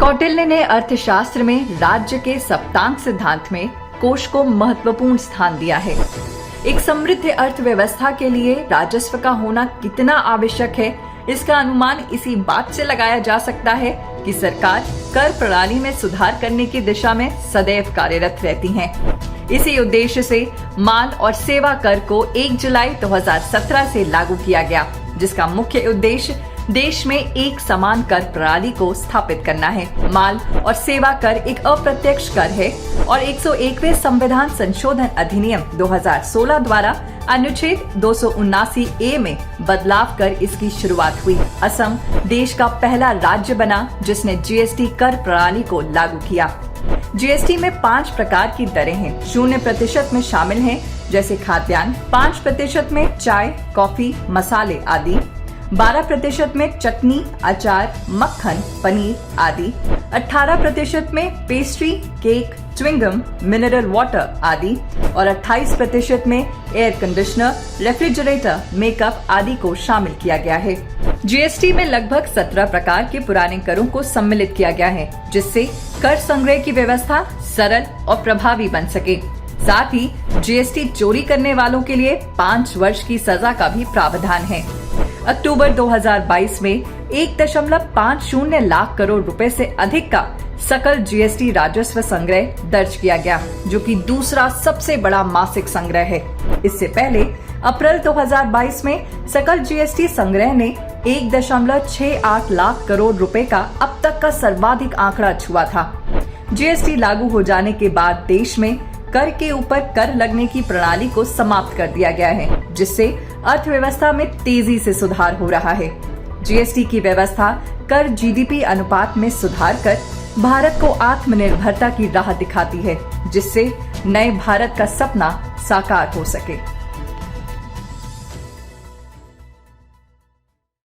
कौटिल्य ने अर्थशास्त्र में राज्य के सप्तांग सिद्धांत में कोष को महत्वपूर्ण स्थान दिया है। एक समृद्ध अर्थव्यवस्था के लिए राजस्व का होना कितना आवश्यक है, इसका अनुमान इसी बात से लगाया जा सकता है कि सरकार कर प्रणाली में सुधार करने की दिशा में सदैव कार्यरत रहती है। इसी उद्देश्य से माल और सेवा कर को 1 जुलाई 2017 से लागू किया गया, जिसका मुख्य उद्देश्य देश में एक समान कर प्रणाली को स्थापित करना है। माल और सेवा कर एक अप्रत्यक्ष कर है और 101वें संविधान संशोधन अधिनियम 2016 द्वारा अनुच्छेद 279A में बदलाव कर इसकी शुरुआत हुई। असम देश का पहला राज्य बना जिसने जीएसटी कर प्रणाली को लागू किया। जीएसटी में 5 प्रकार की दरें हैं। 0% में शामिल हैं जैसे खाद्यान्न, 5% में चाय, कॉफी, मसाले आदि, 12% में चटनी, अचार, मक्खन, पनीर आदि, 18% में pastry, cake, chewing gum, mineral water आदि और 28% में एयर कंडीशनर, रेफ्रिजरेटर, मेकअप आदि को शामिल किया गया है। जीएसटी में लगभग 17 प्रकार के पुराने करों को सम्मिलित किया गया है, जिससे कर संग्रह की व्यवस्था सरल और प्रभावी बन सके। साथ ही जीएसटी चोरी करने वालों के लिए 5 वर्ष की सजा का भी प्रावधान है। अक्टूबर 2022 में 1.50 लाख करोड़ रुपए से अधिक का सकल जीएसटी राजस्व संग्रह दर्ज किया गया, जो कि दूसरा सबसे बड़ा मासिक संग्रह है। इससे पहले अप्रैल 2022 में सकल जीएसटी संग्रह ने 1.68 लाख करोड़ रुपए का अब तक का सर्वाधिक आंकड़ा छुआ था। जीएसटी लागू हो जाने के बाद देश में कर के ऊपर कर लगने की प्रणाली को समाप्त कर दिया गया है, जिससे अर्थव्यवस्था में तेजी से सुधार हो रहा है। जीएसटी की व्यवस्था कर जीडीपी अनुपात में सुधार कर भारत को आत्मनिर्भरता की राह दिखाती है, जिससे नए भारत का सपना साकार हो सके।